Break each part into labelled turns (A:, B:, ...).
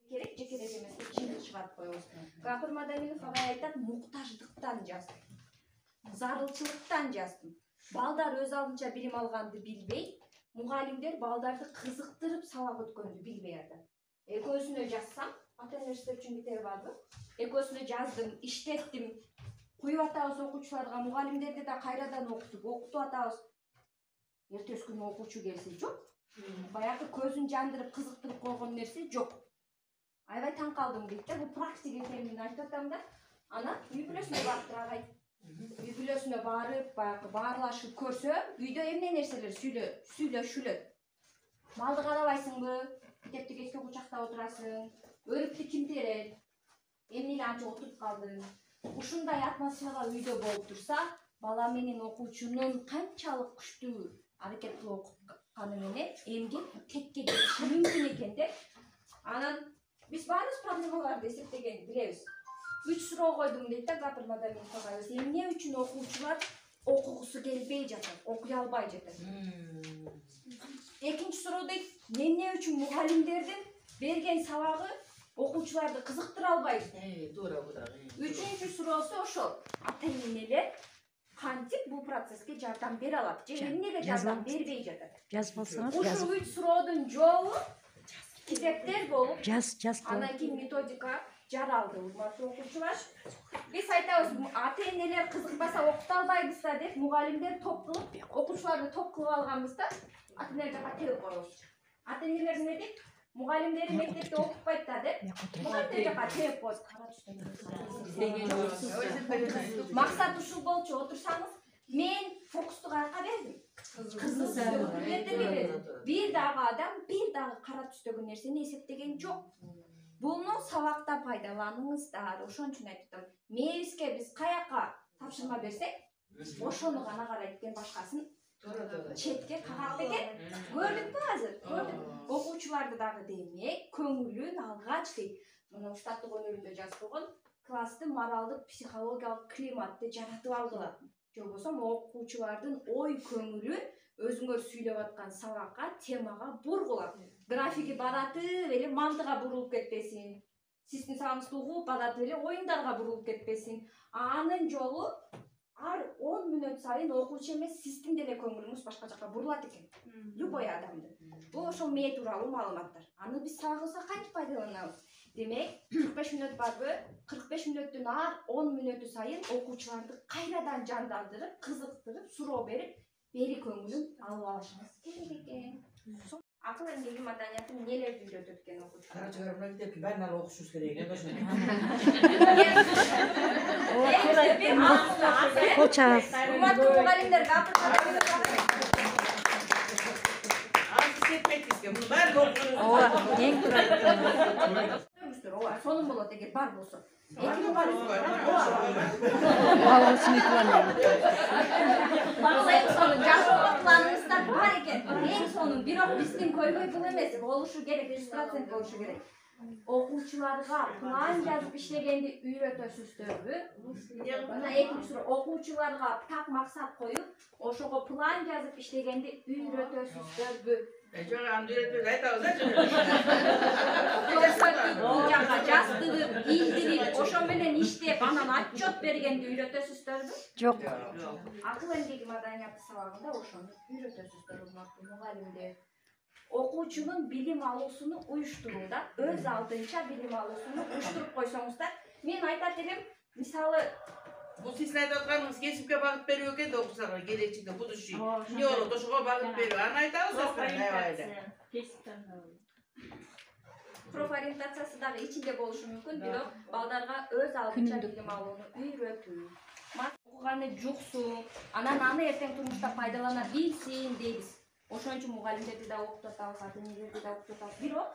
A: керек, же керек эмес деп чындык чыгарып коебуз. Гапыр Мадаминов агай айтат, муктаждыктан жаздым. Зарылчылыктан жаздым. Балдар өз алдынча билим алганды билбей, мугалимдер балдарды кызыктырып сабак өткөндү билбей атат. Экөөсүнө жазсам, ата-энелер үчүн кетери барбы? Экөөсүнө жаздым, иштеттим. Куюп атабыз окуучуларга, мугалимдерди да кайрадан окутуп атабыз. Эртеси күнү окуучу келсе жок. Баягы көзүн жандырып, кызыктырып койгон нерсе жок. Аябай таң калдым дейт да, бул практика экенин айтып атам да. Анан үй бүлөсүнө барып турагай. Үй бүлөсүнө барып, баягы баарлашып көрсө, үйдө эмне нерселер сүйлөшүлөт. Малды карабайсыңбы? Мектепти кечке кучактап отурасың. Өрүктү ким терет? Эмне эле анча отуруп калдың? Ушундай атмосфера үйдө болуп турса, бала менен окуучунун канчалык күчтүү аракет кылып окутканы менен эмгек кетке кетиши мүмкүн экен да. Анан биз баарыбыз проблемаларды эсептеген билебиз. 3 суроо койдум дейт да Гапыр Мадаминов агайыбыз. Эмне үчүн окуучулар окугусу келбей жатат, окуй албай жатат? Экинчи суроо дейт, эмне үчүн мугалимдердин берген сабагы окуучуларды кызыктыра албайбы? Туура бу дагы. Үчүнчү суроосу ошол. Ата-энелер кантип бул процесске жардам бере алат? Же эмнеге жардам бербей жатат?
B: Жазып алсаңыз,
A: ушул 3 суроодун жообу кизектер болуп,
B: жаз.
A: андан кийин методика жаралды, урматтуу окуучулар. Биз айтабыз, ата-энелер кызыкпаса окута албайбыз да деп, мугалимдер топ кылып, окуучуларды топ кылып алганбыз да, ата-энелер жака тегип коебуз. Ата-энелер эмне дейт? Мугалимдери мектепте окутпайт да деп, мугалимдер жака тегип коебуз. Максат ушул болчу, отурсаңыз, мен фокусту каяка бердим? Кызматтерге бердим. Бир дагы адам, бир дагы кара түстөгү нерсени эсептеген жок. Буну сабакта пайдаланыңыздар. Ошон үчүн айттым. Мээбизге биз каяка тапшырма берсек, ошону гана карайт экен, башкасын четке кагат экен. Көрдүкпү азыр? Көрдүк. Окуучуларды дагы демек, көңүлүн алгач дейт. Мына штаттык өнөрүндө жазып койгон, класстын моралдык, психологиялык климатты жаратып алгыла. Же болбосо окуучулардын ой көңүлүн өзүңөр сүйлөп аткан сабакка, темага бургула. Графики баратып эле мантыга бурулуп кетпесин. Сиздин сабагыңызды угуп баратып эле оюндарга бурулуп кетпесин. Анын жолу ар 10 мүнөт сайын окуучу эмес, сиздин деле көңүлүңүз башка жака бурулат экен. Любой адамды. Бул ошол мээ тууралуу маалыматтар. Аны биз сабагыбызга кантип пайдаланабыз? Демек, 45 мүнөт барбы? 45 мүнөттүн ар 10 мүнөтү сайын окуучуларды кайрадан жандандырып, кызыктырып, суроо берип, бери көңүлүн алып алышыңыз керек экен. Акыл эмгеги маданиятын нелерди үйрөтөт экен окуучулар?
C: Кара чыгарып мектепти баарынан окушубуз керек экен ошону.
B: Коча.
A: Урматтуу мугалимдер, Гапыр сонун болот эгер бар болсо. Экинчи бар. Сонун жашоо планыңызда бар экен. Эң сонун, бирок биздин көйгөй бул эмес, болушу керек, 100% болушу керек. Окуучуларга план жазып иштегенди үйрөтөсүздөрбү? Мына экинчи суроо, окуучуларга так максат коюп, ошого план жазып иштегенди үйрөтөсүздөрбү?
C: Жок, аны үйрөтөбүз, айтабыз да жок.
A: Бул жака жаздырып, илдирип, ошо менен иштеп, анан отчет бергенди үйрөтөсүздөрбү?
B: Жок.
A: Акыл эмгеги маданияты сабагында ошону үйрөтөсүздөр, урматтуу мугалимдер. Окуучунун билим алуусуну уюштурууда, өз алдынча билим алуусуну уюштуруп койсоңуздар, мен айтат элем, мисалы,
C: бул сиздин айтып атканыңыз кесипке багыт берүү экен да окуучуларга келечекте будущий. Эмне болот, ошого багыт берүү. Аны айтабыз ошондо.
A: профориентациясы дагы ичинде болушу мүмкүн, бирок балдарга өз алдынча билим алууну үйрөтүү. Окуганы жуксун, анан аны эртең турмушта пайдалана билсин дейбиз. Ошон үчүн мугалимдерди да окутуп атабыз, ата-энелерди да окутуп атабыз. Бирок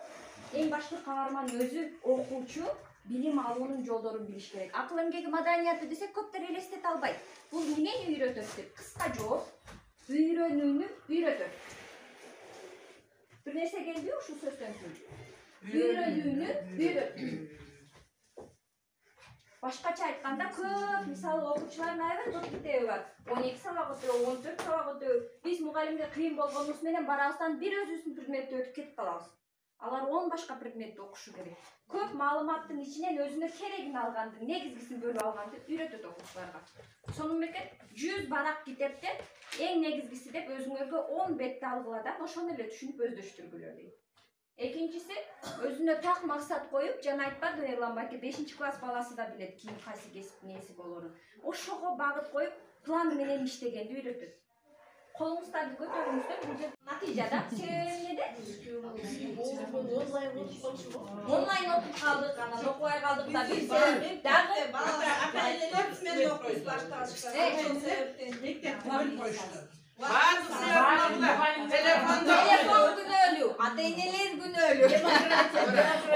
A: эң башкы каарман өзү окуучу билим алуунун жолдорун билиш керек. Акыл эмгеги маданияты десек көптөр элестете албайт. Бул эмнени үйрөтөт деп? Кыска жооп, үйрөнүүнү үйрөтөт. Бир нерсе келди ушул сөздөн кийин? Үйрөнүүнү үйрөтөт. Башкача айтканда көп мисалы окуучулардын аябай көп китеби бар. 12 сабак өтүү, 14 сабак өтүү. Биз мугалимге кыйын болгонубуз менен барабыздан бир өзүбүздүн предметти өтүп кетип калабыз. Алар 10 башка предметти окушу керек. Көп маалыматтын ичинен өзүнө керегин алганды, негизгисин бөлүп алганды үйрөтөт окуучуларга. Сонун бекет 100 барак китептен эң негизгиси деп өзүңөргө 10 бетти алгыладан ошону эле түшүнүп өздөштүргүлөр дейт. Экинчиси өзүнө так максат коюп, жана айтпадым Эрлан байке 5-класс баласы да билет кийин кайсы кесиптин ээси болорун. Ошого багыт коюп, план менен иштегенди үйрөтөт. Колуңуздарды көтөрүңүздөр, бул жерде натыйжада эмнеде? Онлайн окуп калдык, анан окубай калдык да бир себеп дагы телефон күнөөлүү, ата-энелер күнөөлүү,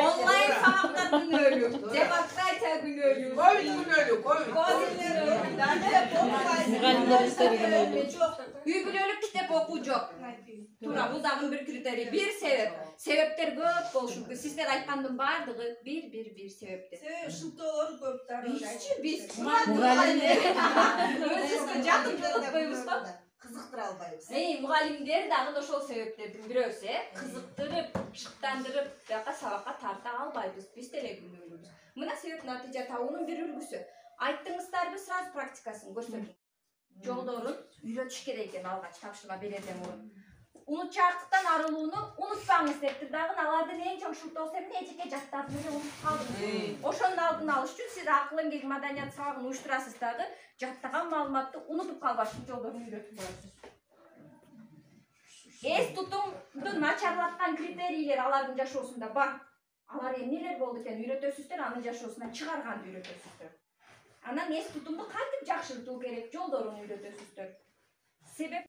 A: онлайн сабактар күнөөлүү, демократия күнөөлүү,
C: Ковид күнөөлүү, ковид.
A: Үй бүлөлүк китеп окуу жок. Туура, бул дагы бир критерий, бир себеп. Себептер көп болушу мүмкүн. Сиздер айткандын баардыгы бир себептер.
B: Себеби шылтоолор көп дагы.
A: Биз
B: Кызыктыра албайбыз.
A: мугалимдер дагы ошол себептердин бирөөсү, кызыктырып, шыктандырып, бияка сабакка тарта албайбыз. Биз деле күнөөлүүбүз. Мына себеп натыйжа табуунун бир үлгүсү. Айттыңыздарбы, сразу практикасын көрсөтүң. Жолдорун үйрөтүш керек экен алгач тапшырма берерден мурун. Унутчаактыктан арылууну унутпаңыз депти дагы, алардын эң чоң шылтоосу эмне? Эжеке жаттарды эле унутуп калдыңыз. Ошонун алдын алыш үчүн сиз акыл эмгек маданият сабагын уюштурасыз дагы, жаттаган маалыматты унутуп калбаштын жолдорун үйрөтүп коесуз. Эс тутумду начарлаткан критерийлер алардын жашоосунда бар. Алар эмнелер болду экен үйрөтөсүздөр, анын жашоосунан чыгарганды үйрөтөсүздөр. Анан эс тутумду кантип жакшыртуу керек, жолдорун үйрөтөсүздөр. Себеп